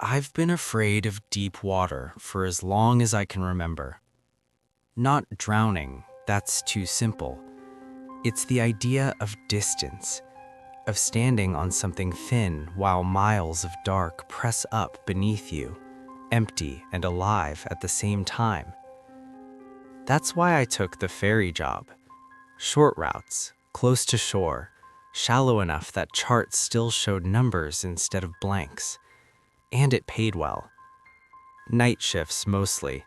I've been afraid of deep water for as long as I can remember. Not drowning, that's too simple. It's the idea of distance, of standing on something thin while miles of dark press up beneath you, empty and alive at the same time. That's why I took the ferry job. Short routes, close to shore, shallow enough that charts still showed numbers instead of blanks. And it paid well. Night shifts mostly.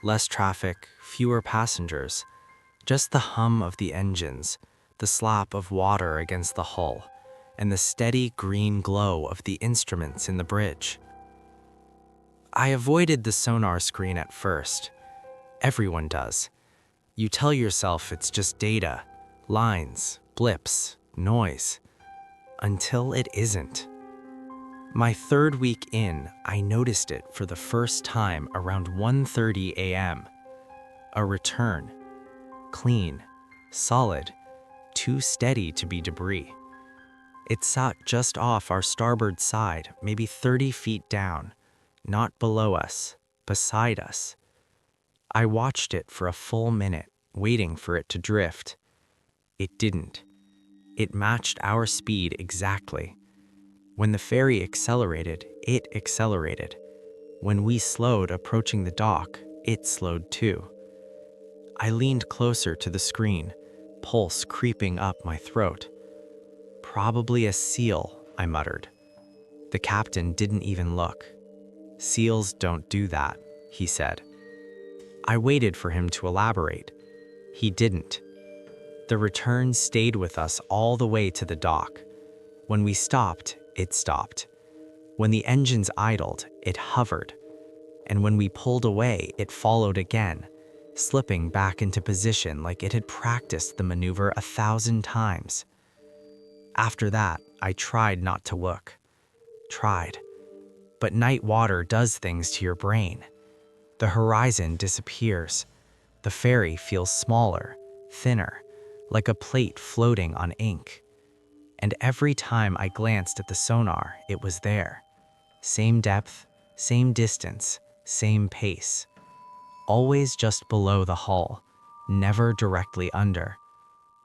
Less traffic, fewer passengers. Just the hum of the engines, the slap of water against the hull, and the steady green glow of the instruments in the bridge. I avoided the sonar screen at first. Everyone does. You tell yourself it's just data, lines, blips, noise. Until it isn't. My third week in, I noticed it for the first time around 1:30 a.m. A return. Clean, solid, too steady to be debris. It sat just off our starboard side, maybe 30 feet down, not below us, beside us. I watched it for a full minute, waiting for it to drift. It didn't. It matched our speed exactly. When the ferry accelerated, it accelerated. When we slowed approaching the dock, it slowed too. I leaned closer to the screen, pulse creeping up my throat. Probably a seal, I muttered. The captain didn't even look. Seals don't do that, he said. I waited for him to elaborate. He didn't. The return stayed with us all the way to the dock. When we stopped, it stopped. When the engines idled, it hovered. And when we pulled away, it followed again, slipping back into position like it had practiced the maneuver 1,000 times. After that, I tried not to look. Tried. But night water does things to your brain. The horizon disappears. The ferry feels smaller, thinner, like a plate floating on ink. And every time I glanced at the sonar, it was there. Same depth, same distance, same pace. Always just below the hull, never directly under.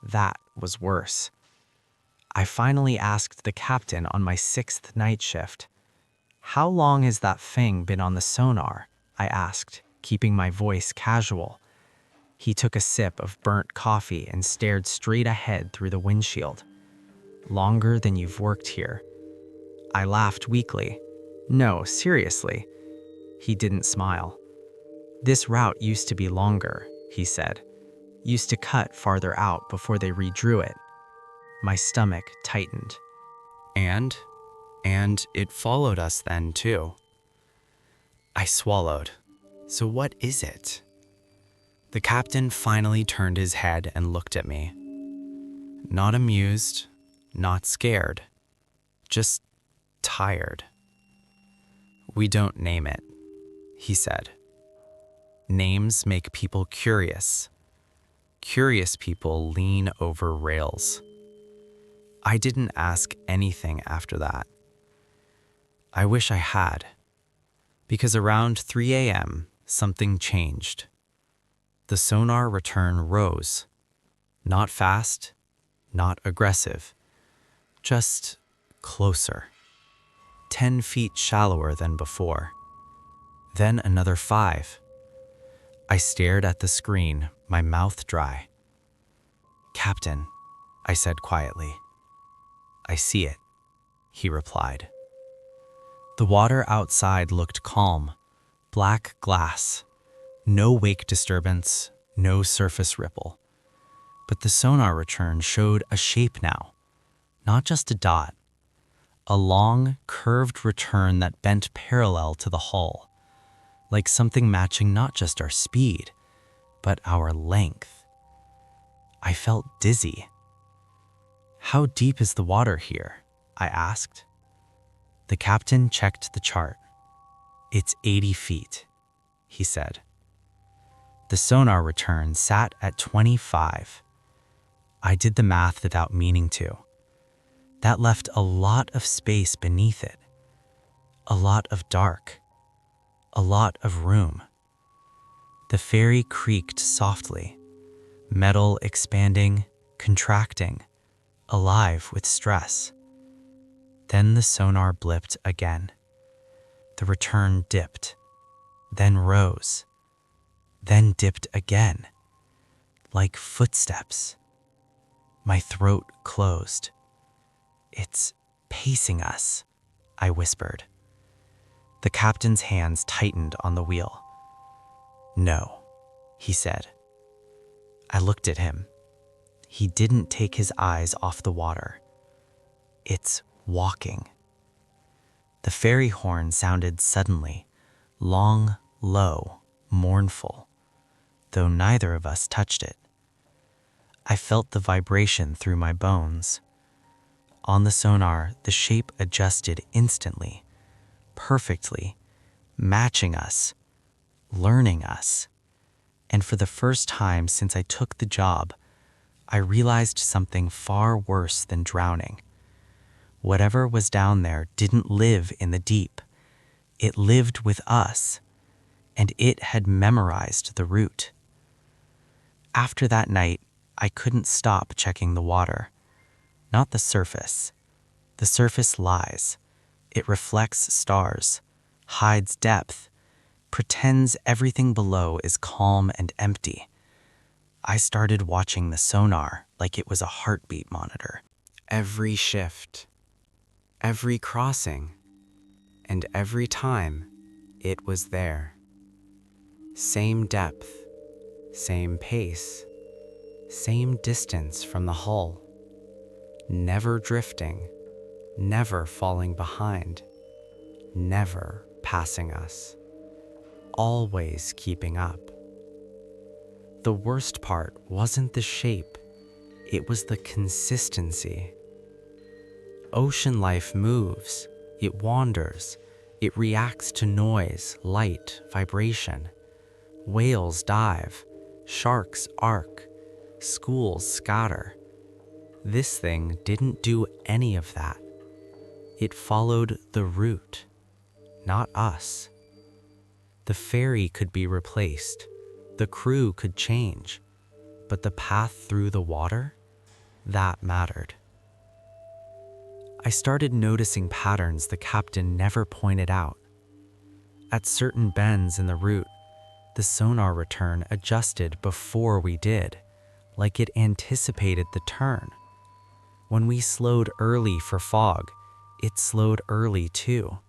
That was worse. I finally asked the captain on my 6th night shift. "How long has that thing been on the sonar?" I asked, keeping my voice casual. He took a sip of burnt coffee and stared straight ahead through the windshield. "Longer than you've worked here." I laughed weakly. "No, seriously." He didn't smile. "This route used to be longer," he said. "Used to cut farther out before they redrew it." My stomach tightened. And it followed us then too. I swallowed. So what is it? The captain finally turned his head and looked at me. Not amused, not scared, just tired. "We don't name it," he said. "Names make people curious. Curious people lean over rails." I didn't ask anything after that. I wish I had, because around 3 a.m., something changed. The sonar return rose. Not fast, not aggressive, just closer. 10 feet shallower than before. Then another 5. I stared at the screen, my mouth dry. "Captain," I said quietly. "I see it," he replied. The water outside looked calm, black glass. No wake disturbance, no surface ripple. But the sonar return showed a shape now, not just a dot. A long, curved return that bent parallel to the hull, like something matching not just our speed, but our length. I felt dizzy. "How deep is the water here?" I asked. The captain checked the chart. "It's 80 feet, he said. The sonar return sat at 25. I did the math without meaning to. That left a lot of space beneath it. A lot of dark, a lot of room. The ferry creaked softly, metal expanding, contracting, alive with stress. Then the sonar blipped again. The return dipped, then rose, then dipped again, like footsteps. My throat closed. "It's pacing us," I whispered. The captain's hands tightened on the wheel. "No," he said. I looked at him. He didn't take his eyes off the water. "It's walking." The ferry horn sounded suddenly, long, low, mournful, though neither of us touched it. I felt the vibration through my bones. On the sonar, the shape adjusted instantly, perfectly, matching us, learning us. And for the first time since I took the job, I realized something far worse than drowning. Whatever was down there didn't live in the deep. It lived with us, and it had memorized the route. After that night, I couldn't stop checking the water. Not the surface. The surface lies. It reflects stars, hides depth, pretends everything below is calm and empty. I started watching the sonar like it was a heartbeat monitor. Every shift, every crossing, and every time it was there. Same depth, same pace, same distance from the hull. Never drifting, never falling behind, never passing us. Always keeping up. The worst part wasn't the shape, it was the consistency. Ocean life moves, it wanders, it reacts to noise, light, vibration. Whales dive, sharks arc, schools scatter. This thing didn't do any of that. It followed the route, not us. The ferry could be replaced, the crew could change, but the path through the water, that mattered. I started noticing patterns the captain never pointed out. At certain bends in the route, the sonar return adjusted before we did, like it anticipated the turn. When we slowed early for fog, it slowed early too.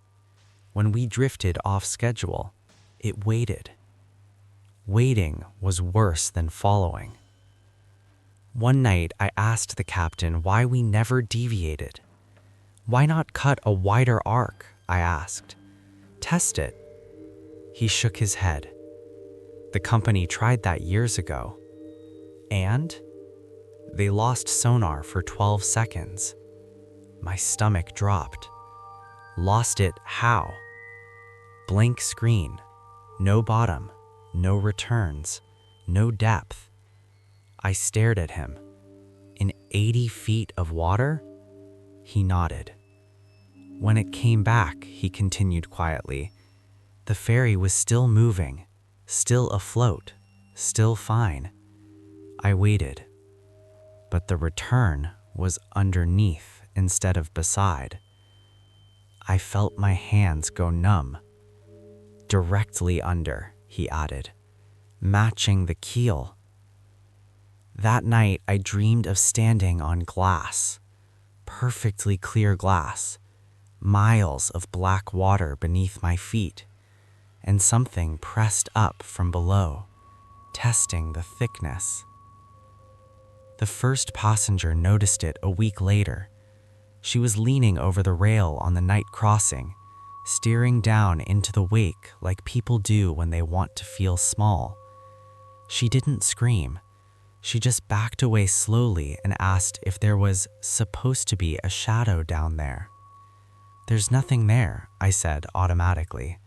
When we drifted off schedule, it waited. Waiting was worse than following. One night, I asked the captain why we never deviated. "Why not cut a wider arc?" I asked. "Test it." He shook his head. "The company tried that years ago. And they lost sonar for 12 seconds. My stomach dropped. Lost it how? Blank screen. No bottom. No returns. No depth. I stared at him. In 80 feet of water? He nodded. When it came back, he continued quietly, the ferry was still moving, still afloat, still fine. I waited. But the return was underneath instead of beside. I felt my hands go numb. Directly under, he added, matching the keel. That night, I dreamed of standing on glass, perfectly clear glass, miles of black water beneath my feet, and something pressed up from below, testing the thickness. The first passenger noticed it a week later. She was leaning over the rail on the night crossing, staring down into the wake like people do when they want to feel small. She didn't scream. She just backed away slowly and asked if there was supposed to be a shadow down there. "There's nothing there," I said automatically.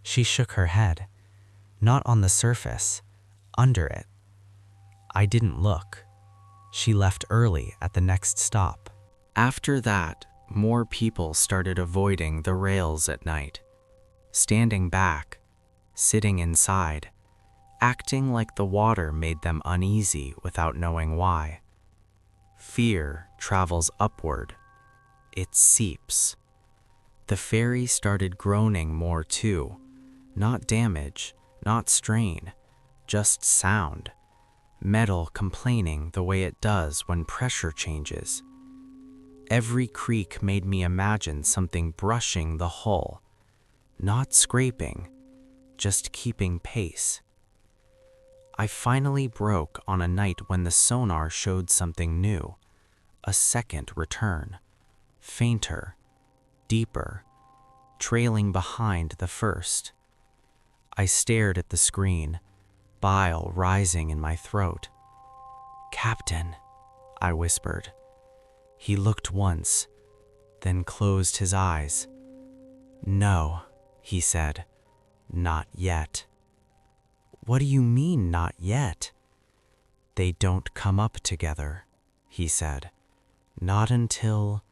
She shook her head. "Not on the surface, under it." I didn't look. She left early at the next stop. After that, More people started avoiding the rails at night, standing back, sitting inside, acting like the water made them uneasy without knowing why. Fear travels upward. It seeps. The ferry started groaning more too. Not damage, not strain, just sound. Metal complaining the way it does when pressure changes. Every creak made me imagine something brushing the hull. Not scraping, just keeping pace. I finally broke on a night when the sonar showed something new. A second return. Fainter, deeper, trailing behind the first. I stared at the screen, bile rising in my throat. "Captain," I whispered. He looked once, then closed his eyes. "No," he said, "not yet." "What do you mean, not yet?" "They don't come up together," he said. "Not until—"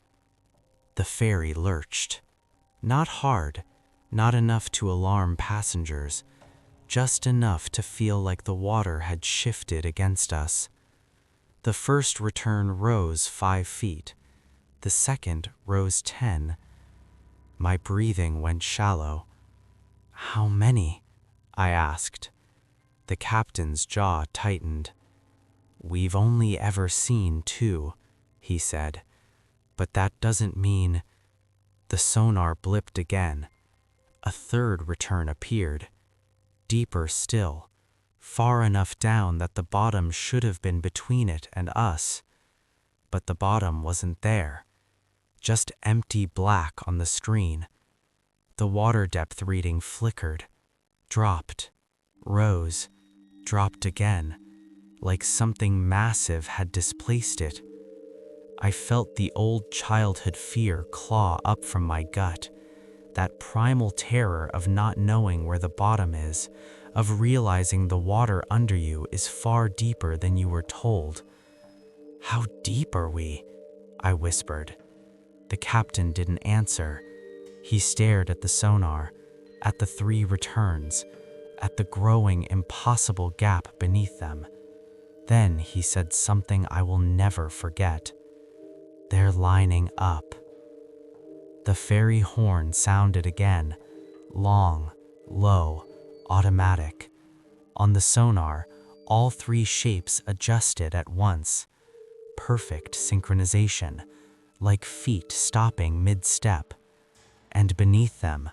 The ferry lurched. Not hard, not enough to alarm passengers, just enough to feel like the water had shifted against us. The first return rose 5 feet. The second rose 10. My breathing went shallow. "How many?" I asked. The captain's jaw tightened. "We've only ever seen 2, he said. "But that doesn't mean—" The sonar blipped again. A third return appeared. Deeper still, far enough down that the bottom should have been between it and us. But the bottom wasn't there. Just empty black on the screen. The water depth reading flickered, dropped, rose, dropped again, like something massive had displaced it. I felt the old childhood fear claw up from my gut, that primal terror of not knowing where the bottom is, of realizing the water under you is far deeper than you were told. "How deep are we?" I whispered. The captain didn't answer. He stared at the sonar, at the 3 returns, at the growing, impossible gap beneath them. Then he said something I will never forget. "They're lining up." The ferry horn sounded again, long, low, automatic. On the sonar, all 3 shapes adjusted at once. Perfect synchronization, like feet stopping mid-step. And beneath them,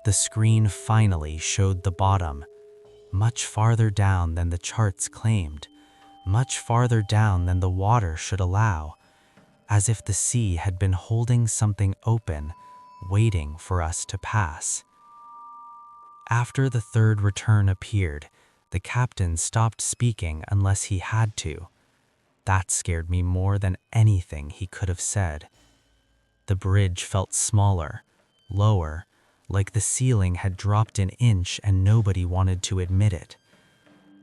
the screen finally showed the bottom, much farther down than the charts claimed, much farther down than the water should allow, as if the sea had been holding something open, waiting for us to pass. After the third return appeared, the captain stopped speaking unless he had to. That scared me more than anything he could have said. The bridge felt smaller, lower, like the ceiling had dropped an inch and nobody wanted to admit it.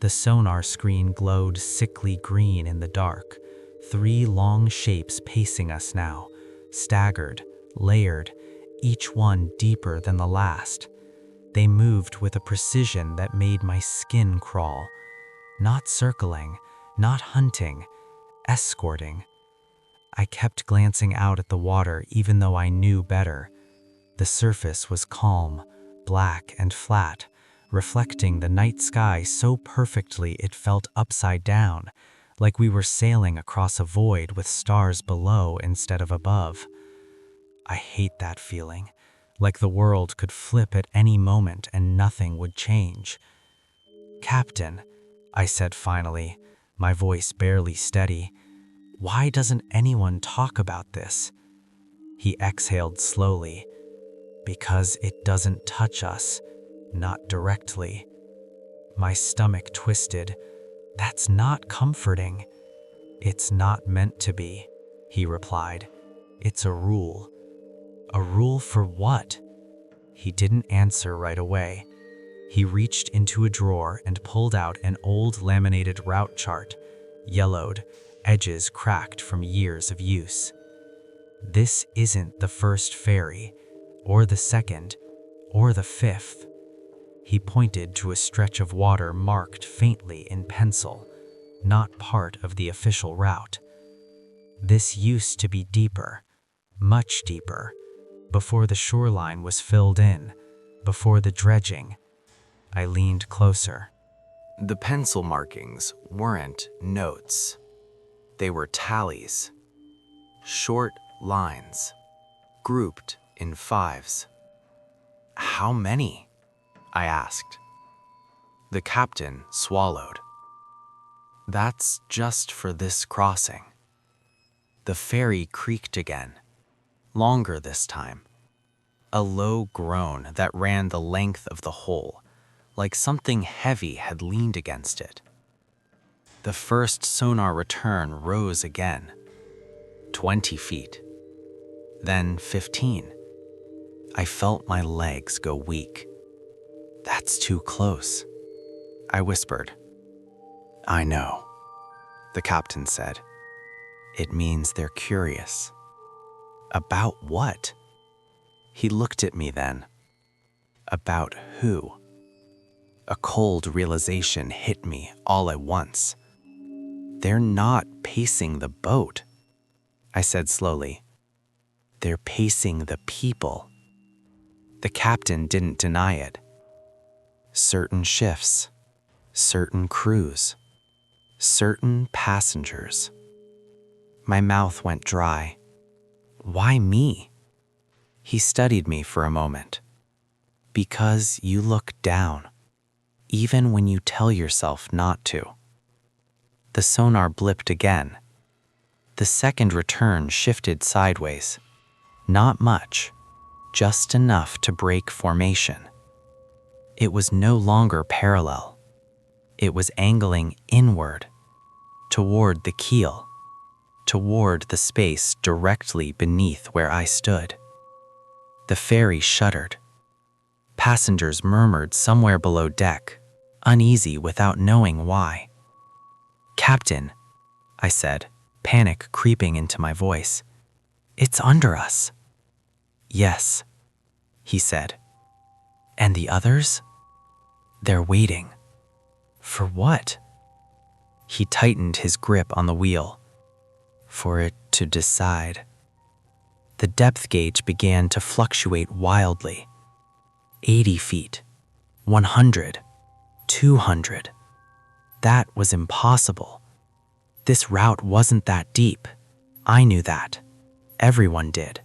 The sonar screen glowed sickly green in the dark. 3 long shapes pacing us now, staggered, layered, each one deeper than the last. They moved with a precision that made my skin crawl. Not circling, not hunting, escorting. I kept glancing out at the water even though I knew better. The surface was calm, black and flat, reflecting the night sky so perfectly it felt upside down, like we were sailing across a void with stars below instead of above. I hate that feeling, like the world could flip at any moment and nothing would change. "Captain," I said finally, my voice barely steady, "why doesn't anyone talk about this?" He exhaled slowly. "Because it doesn't touch us, not directly." My stomach twisted. "That's not comforting." "It's not meant to be," he replied. "It's a rule." "A rule for what?" He didn't answer right away. He reached into a drawer and pulled out an old laminated route chart, yellowed, edges cracked from years of use. This isn't the first ferry, or the second, or the fifth. He pointed to a stretch of water marked faintly in pencil, not part of the official route. This used to be deeper, much deeper, before the shoreline was filled in, before the dredging. I leaned closer. The pencil markings weren't notes. They were tallies, short lines, grouped in fives. How many? I asked. The captain swallowed. That's just for this crossing. The ferry creaked again, longer this time. A low groan that ran the length of the hull, like something heavy had leaned against it. The first sonar return rose again. 20 feet. Then 15. I felt my legs go weak. That's too close, I whispered. I know, the captain said. It means they're curious. About what? He looked at me then. About who? A cold realization hit me all at once. They're not pacing the boat, I said slowly. They're pacing the people. The captain didn't deny it. Certain shifts, certain crews, certain passengers. My mouth went dry. Why me? He studied me for a moment. Because you look down, even when you tell yourself not to. The sonar blipped again. The second return shifted sideways. Not much, just enough to break formation. It was no longer parallel. It was angling inward, toward the keel, toward the space directly beneath where I stood. The ferry shuddered. Passengers murmured somewhere below deck, uneasy without knowing why. Captain, I said, panic creeping into my voice. It's under us. Yes, he said. And the others? They're waiting. For what? He tightened his grip on the wheel. For it to decide. The depth gauge began to fluctuate wildly. 80 feet, 100, 200. That was impossible. This route wasn't that deep. I knew that. Everyone did.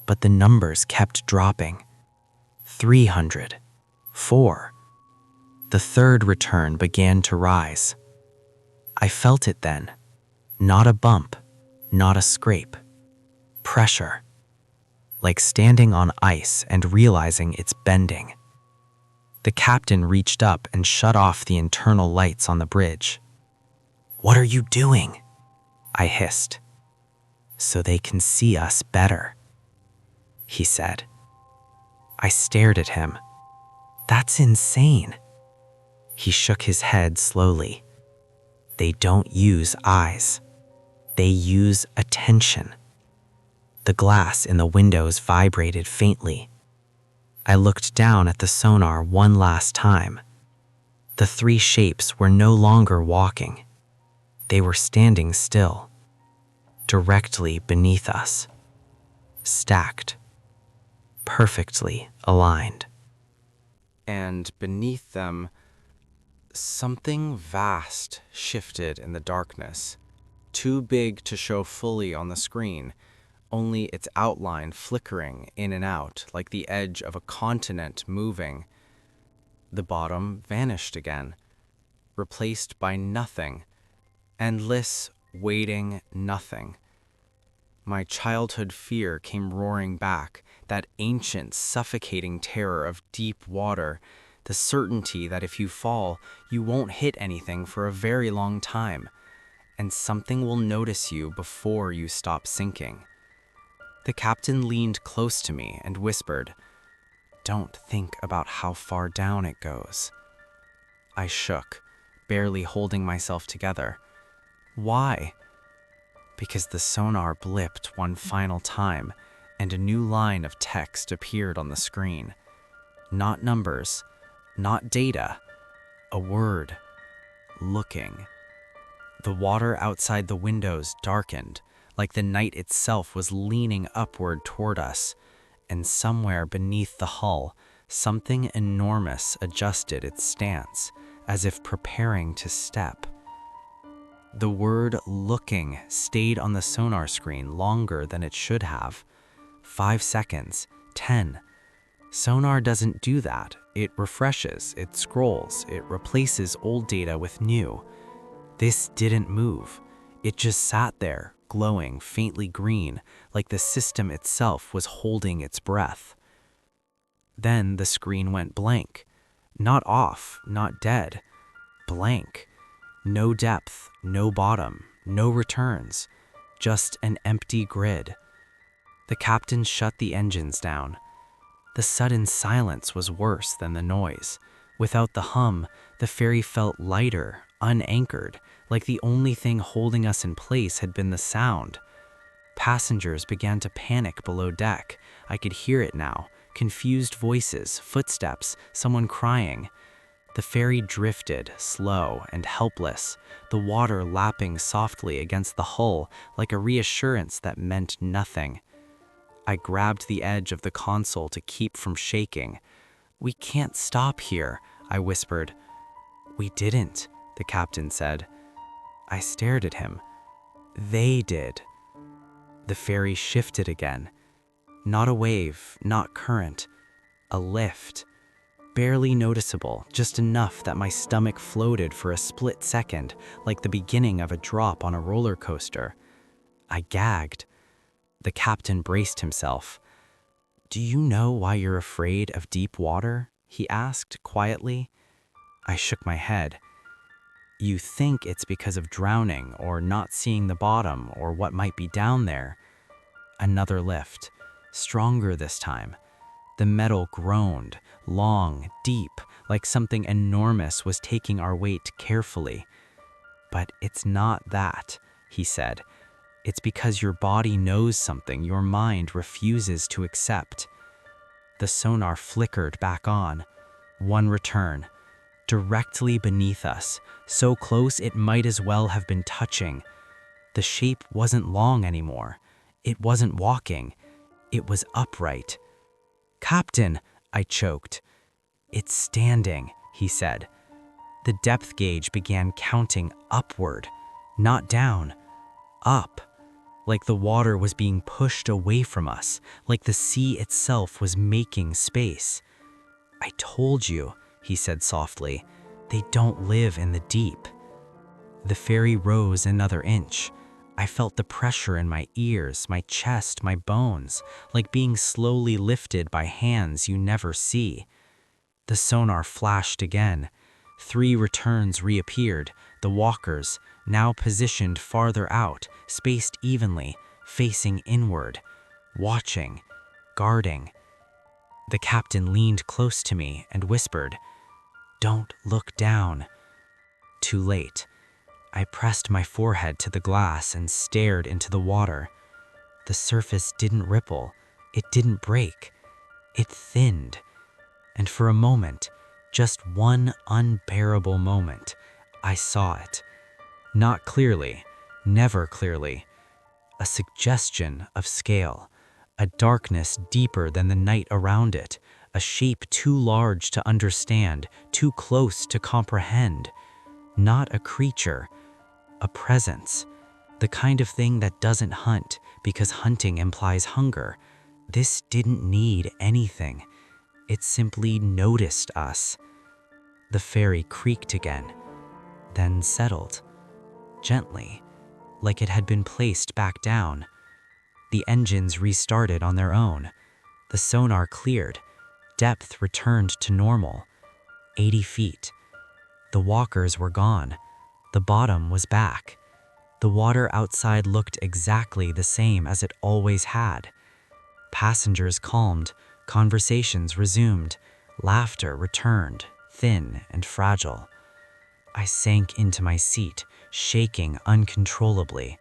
But the numbers kept dropping. 300, 4. The third return began to rise. I felt it then. Not a bump, not a scrape. Pressure. Like standing on ice and realizing it's bending. The captain reached up and shut off the internal lights on the bridge. What are you doing? I hissed. So they can see us better, he said. I stared at him. That's insane. He shook his head slowly. They don't use eyes. They use attention. The glass in the windows vibrated faintly. I looked down at the sonar one last time. The three shapes were no longer walking. They were standing still, directly beneath us, stacked, perfectly aligned. And beneath them, something vast shifted in the darkness, too big to show fully on the screen, only its outline flickering in and out like the edge of a continent moving. The bottom vanished again, replaced by nothing, endless, waiting nothing. My childhood fear came roaring back, that ancient, suffocating terror of deep water, the certainty that if you fall, you won't hit anything for a very long time, and something will notice you before you stop sinking. The captain leaned close to me and whispered, "Don't think about how far down it goes." I shook, barely holding myself together. Why? because the sonar blipped one final time and a new line of text appeared on the screen. Not numbers, not data, a word: looking. The water outside the windows darkened, like the night itself was leaning upward toward us, and somewhere beneath the hull, something enormous adjusted its stance, as if preparing to step. The word looking stayed on the sonar screen longer than it should have. 5 seconds, 10. Sonar doesn't do that. It refreshes, it scrolls, it replaces old data with new. This didn't move. It just sat there, glowing faintly green, like the system itself was holding its breath. Then the screen went blank. Not off, not dead. Blank. No depth, no bottom, no returns. Just an empty grid. The captain shut the engines down. The sudden silence was worse than the noise. Without the hum, the ferry felt lighter, unanchored, like the only thing holding us in place had been the sound. Passengers began to panic below deck. I could hear it now. Confused voices, footsteps, someone crying. The ferry drifted, slow and helpless, the water lapping softly against the hull like a reassurance that meant nothing. I grabbed the edge of the console to keep from shaking. "We can't stop here," I whispered. "We didn't," the captain said. I stared at him. "They did." The ferry shifted again. Not a wave, not current. A lift. Barely noticeable, just enough that my stomach floated for a split second, like the beginning of a drop on a roller coaster. I gagged. The captain braced himself. "Do you know why you're afraid of deep water?" he asked quietly. I shook my head. "You think it's because of drowning or not seeing the bottom or what might be down there." Another lift, stronger this time. The metal groaned, long, deep, like something enormous was taking our weight carefully. "But it's not that," he said. "It's because your body knows something your mind refuses to accept." The sonar flickered back on. One return. Directly beneath us, so close it might as well have been touching. The shape wasn't long anymore. It wasn't walking. It was upright. "Captain," I choked. "It's standing," he said. The depth gauge began counting upward, not down, up, like the water was being pushed away from us, like the sea itself was making space. "I told you," he said softly, "they don't live in the deep." The ferry rose another inch. I felt the pressure in my ears, my chest, my bones, like being slowly lifted by hands you never see. The sonar flashed again. 3 returns reappeared, the walkers, now positioned farther out, spaced evenly, facing inward, watching, guarding. The captain leaned close to me and whispered, "Don't look down." Too late. I pressed my forehead to the glass and stared into the water. The surface didn't ripple. It didn't break. It thinned. And for a moment, just one unbearable moment, I saw it. Not clearly, never clearly. A suggestion of scale. A darkness deeper than the night around it. A shape too large to understand, too close to comprehend. Not a creature. A presence, the kind of thing that doesn't hunt because hunting implies hunger. This didn't need anything. It simply noticed us. The ferry creaked again, then settled, gently, like it had been placed back down. The engines restarted on their own. The sonar cleared. Depth returned to normal. 80 feet. The walkers were gone. The bottom was back. The water outside looked exactly the same as it always had. Passengers calmed, conversations resumed, laughter returned, thin and fragile. I sank into my seat, shaking uncontrollably.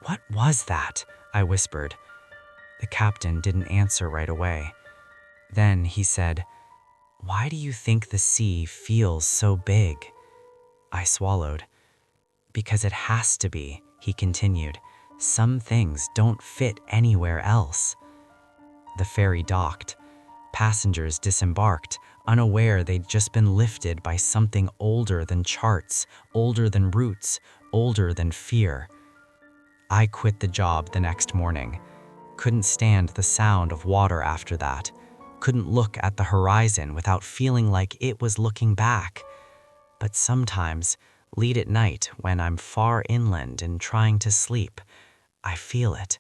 "What was that?" I whispered. The captain didn't answer right away. Then he said, "Why do you think the sea feels so big?" I swallowed. "Because it has to be," he continued. "Some things don't fit anywhere else." The ferry docked. Passengers disembarked, unaware they'd just been lifted by something older than charts, older than roots, older than fear. I quit the job the next morning. Couldn't stand the sound of water after that. Couldn't look at the horizon without feeling like it was looking back. But sometimes, late at night when I'm far inland and trying to sleep, I feel it.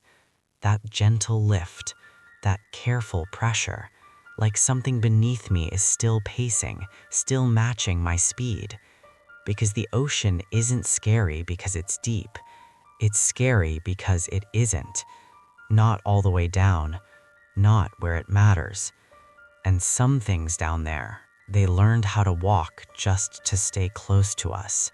That gentle lift, that careful pressure, like something beneath me is still pacing, still matching my speed. Because the ocean isn't scary because it's deep. It's scary because it isn't. Not all the way down, not where it matters. And some things down there, they learned how to walk just to stay close to us.